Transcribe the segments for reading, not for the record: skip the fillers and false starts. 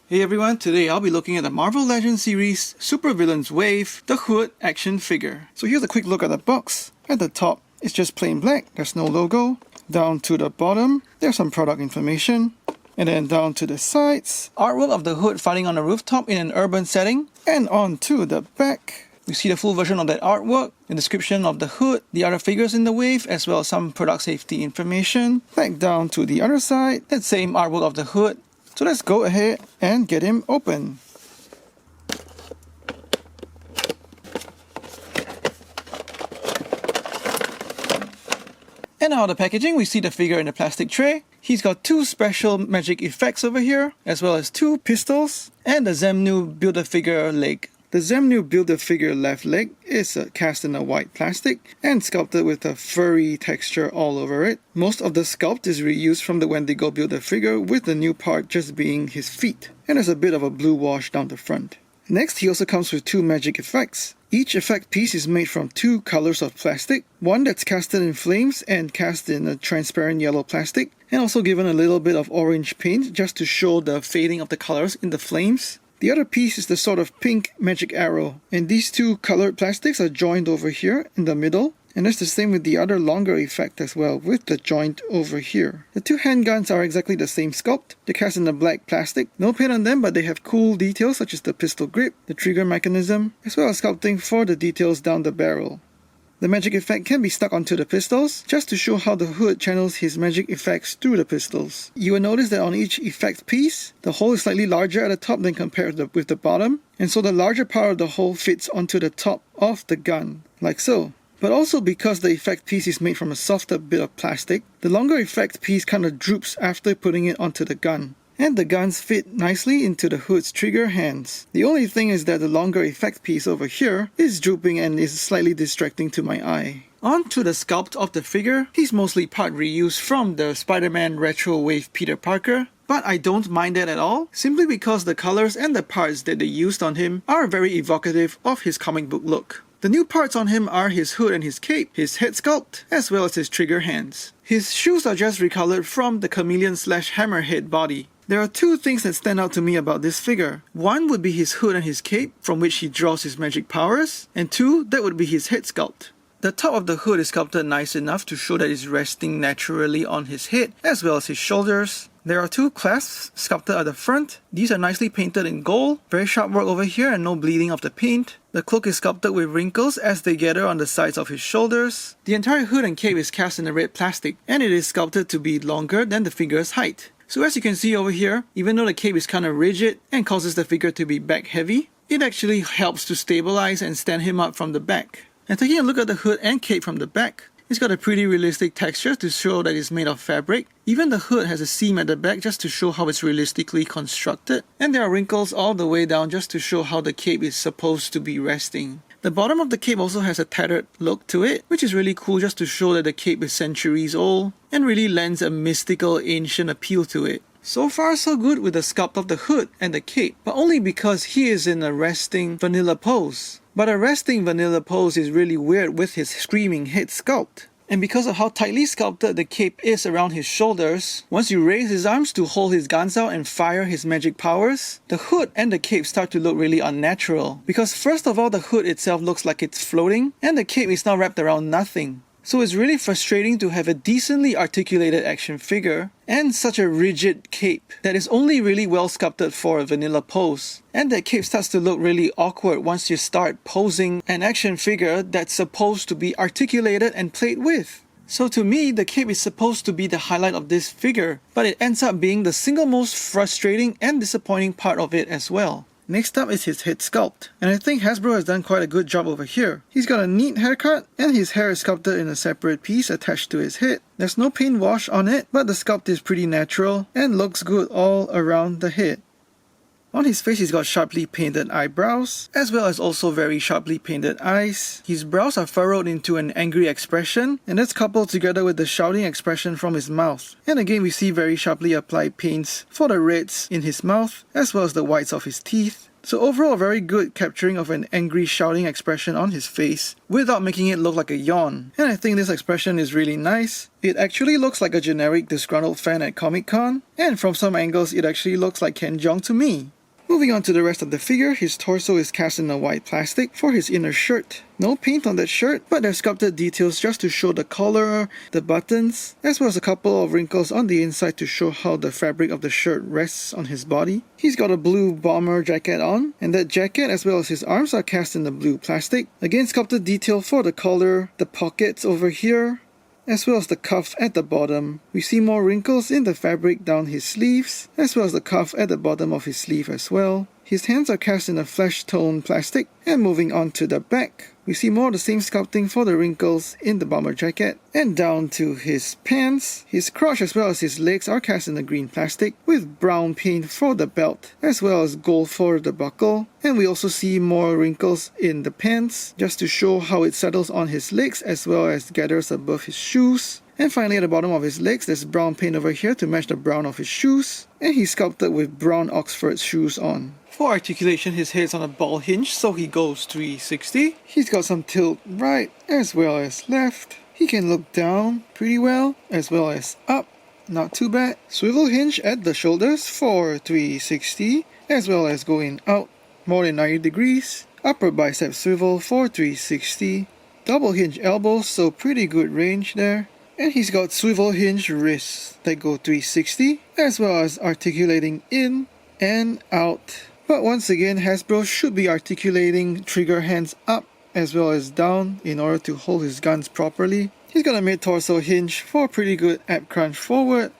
Hey everyone, today I'll be looking at the Marvel Legends series Supervillains Wave, the Hood action figure. So here's a quick look at the box. At the top, it's just plain black, there's no logo. Down to the bottom, there's some product information. And then down to the sides, artwork of the Hood fighting on a rooftop in an urban setting. And on to the back, you see the full version of that artwork, the description of the Hood, the other figures in the wave, as well as some product safety information. Back down to the other side, that same artwork of the Hood. So let's go ahead and get him open. And out of the packaging, we see the figure in the plastic tray. He's got two special magic effects over here, as well as two pistols, and the Zemnu Build-A-Figure leg. The Zemnu Build-A-Figure left leg is cast in a white plastic and sculpted with a furry texture all over it. Most of the sculpt is reused from the Wendigo Build-A-Figure, with the new part just being his feet. And there's a bit of a blue wash down the front. Next, he also comes with two magic effects. Each effect piece is made from two colors of plastic, one that's casted in flames and cast in a transparent yellow plastic, and also given a little bit of orange paint just to show the fading of the colors in the flames. The other piece is the sort of pink magic arrow, and these two colored plastics are joined over here in the middle, and it's the same with the other longer effect as well, with the joint over here. The two handguns are exactly the same sculpt. They're cast in the black plastic, no paint on them, but they have cool details such as the pistol grip, the trigger mechanism, as well as sculpting for the details down the barrel. The magic effect can be stuck onto the pistols, just to show how the Hood channels his magic effects through the pistols. You will notice that on each effect piece, the hole is slightly larger at the top than compared with the bottom, and so the larger part of the hole fits onto the top of the gun, like so. But also because the effect piece is made from a softer bit of plastic, the longer effect piece kind of droops after putting it onto the gun. And the guns fit nicely into the Hood's trigger hands. The only thing is that the longer effect piece over here is drooping and is slightly distracting to my eye. On to the sculpt of the figure. He's mostly part reused from the Spider-Man Retro Wave Peter Parker, but I don't mind that at all, simply because the colors and the parts that they used on him are very evocative of his comic book look. The new parts on him are his hood and his cape, his head sculpt, as well as his trigger hands. His shoes are just recolored from the chameleon/hammerhead body. There are two things that stand out to me about this figure. One would be his hood and his cape, from which he draws his magic powers, and two, that would be his head sculpt. The top of the hood is sculpted nice enough to show that it's resting naturally on his head, as well as his shoulders. There are two clasps sculpted at the front. These are nicely painted in gold. Very sharp work over here and no bleeding of the paint. The cloak is sculpted with wrinkles as they gather on the sides of his shoulders. The entire hood and cape is cast in a red plastic, and it is sculpted to be longer than the figure's height. So as you can see over here, even though the cape is kind of rigid and causes the figure to be back heavy, it actually helps to stabilize and stand him up from the back. And taking a look at the hood and cape from the back, it's got a pretty realistic texture to show that it's made of fabric. Even the hood has a seam at the back just to show how it's realistically constructed. And there are wrinkles all the way down just to show how the cape is supposed to be resting. The bottom of the cape also has a tattered look to it, which is really cool just to show that the cape is centuries old and really lends a mystical ancient appeal to it. So far so good with the sculpt of the hood and the cape, but only because he is in a resting vanilla pose. But a resting vanilla pose is really weird with his screaming head sculpt. And because of how tightly sculpted the cape is around his shoulders, once you raise his arms to hold his guns out and fire his magic powers, the hood and the cape start to look really unnatural. Because first of all, the hood itself looks like it's floating, and the cape is now wrapped around nothing. So it's really frustrating to have a decently articulated action figure and such a rigid cape that is only really well sculpted for a vanilla pose. And that cape starts to look really awkward once you start posing an action figure that's supposed to be articulated and played with. So to me, the cape is supposed to be the highlight of this figure, but it ends up being the single most frustrating and disappointing part of it as well. Next up is his head sculpt, and I think Hasbro has done quite a good job over here. He's got a neat haircut, and his hair is sculpted in a separate piece attached to his head. There's no paint wash on it, but the sculpt is pretty natural and looks good all around the head. On his face, he's got sharply painted eyebrows, as well as also very sharply painted eyes. His brows are furrowed into an angry expression, and that's coupled together with the shouting expression from his mouth. And again, we see very sharply applied paints for the reds in his mouth, as well as the whites of his teeth. So overall, very good capturing of an angry shouting expression on his face without making it look like a yawn. And I think this expression is really nice. It actually looks like a generic disgruntled fan at Comic-Con, and from some angles it actually looks like Ken Jeong to me. Moving on to the rest of the figure, his torso is cast in a white plastic for his inner shirt. No paint on that shirt, but there's sculpted details just to show the collar, the buttons, as well as a couple of wrinkles on the inside to show how the fabric of the shirt rests on his body. He's got a blue bomber jacket on, and that jacket as well as his arms are cast in the blue plastic. Again, sculpted detail for the collar, the pockets over here, as well as the cuff at the bottom. We see more wrinkles in the fabric down his sleeves, as well as the cuff at the bottom of his sleeve as well. His hands are cast in a flesh tone plastic. And moving on to the back, we see more of the same sculpting for the wrinkles in the bomber jacket. And down to his pants, his crotch as well as his legs are cast in the green plastic with brown paint for the belt, as well as gold for the buckle. And we also see more wrinkles in the pants, just to show how it settles on his legs as well as gathers above his shoes. And finally at the bottom of his legs, there's brown paint over here to match the brown of his shoes. And he's sculpted with brown Oxford shoes on. For articulation, his head's on a ball hinge, so he goes 360. He's got some tilt right as well as left. He can look down pretty well, as well as up. Not too bad. Swivel hinge at the shoulders for 360, as well as going out more than 90 degrees. Upper bicep swivel for 360. Double hinge elbows, so pretty good range there. And he's got swivel hinge wrists that go 360, as well as articulating in and out. But once again, Hasbro should be articulating trigger hands up as well as down in order to hold his guns properly. He's got a mid-torso hinge for pretty good ab crunch forward,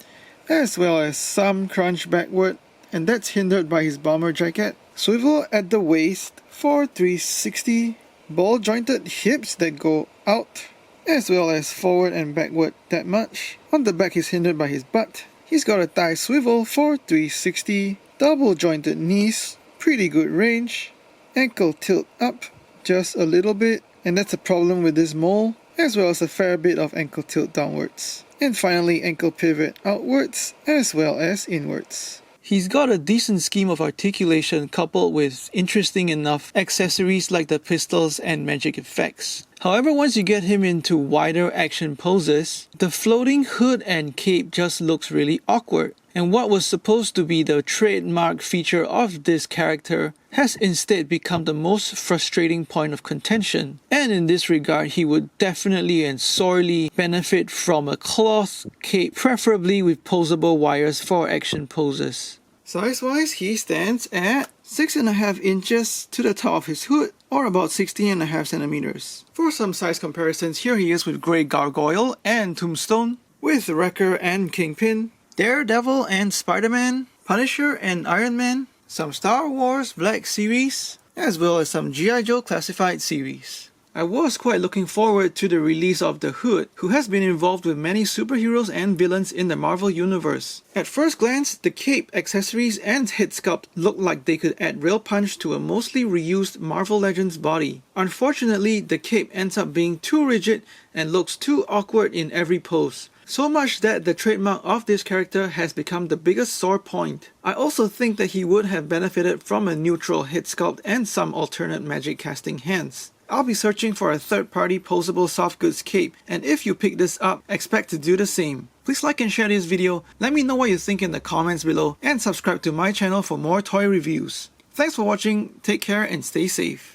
as well as some crunch backward, and that's hindered by his bomber jacket. Swivel at the waist for 360, ball jointed hips that go out, as well as forward and backward that much. On the back he's hindered by his butt. He's got a thigh swivel for 360, double jointed knees, pretty good range, ankle tilt up just a little bit, and that's a problem with this mold, as well as a fair bit of ankle tilt downwards. And finally ankle pivot outwards as well as inwards. He's got a decent scheme of articulation coupled with interesting enough accessories like the pistols and magic effects. However, once you get him into wider action poses, the floating hood and cape just looks really awkward. And what was supposed to be the trademark feature of this character has instead become the most frustrating point of contention. And in this regard, he would definitely and sorely benefit from a cloth cape, preferably with posable wires for action poses. Size-wise, he stands at 6.5 inches to the top of his hood, or about 16.5 centimeters. For some size comparisons, here he is with Grey Gargoyle and Tombstone, with Wrecker and Kingpin, Daredevil and Spider-Man, Punisher and Iron Man, some Star Wars Black Series, as well as some G.I. Joe Classified Series. I was quite looking forward to the release of the Hood, who has been involved with many superheroes and villains in the Marvel Universe. At first glance, the cape, accessories, and head sculpt look like they could add real punch to a mostly reused Marvel Legends body. Unfortunately, the cape ends up being too rigid and looks too awkward in every pose. So much that the trademark of this character has become the biggest sore point. I also think that he would have benefited from a neutral head sculpt and some alternate magic casting hands. I'll be searching for a third-party posable soft goods cape, and if you pick this up, expect to do the same. Please like and share this video, let me know what you think in the comments below, and subscribe to my channel for more toy reviews. Thanks for watching, take care and stay safe.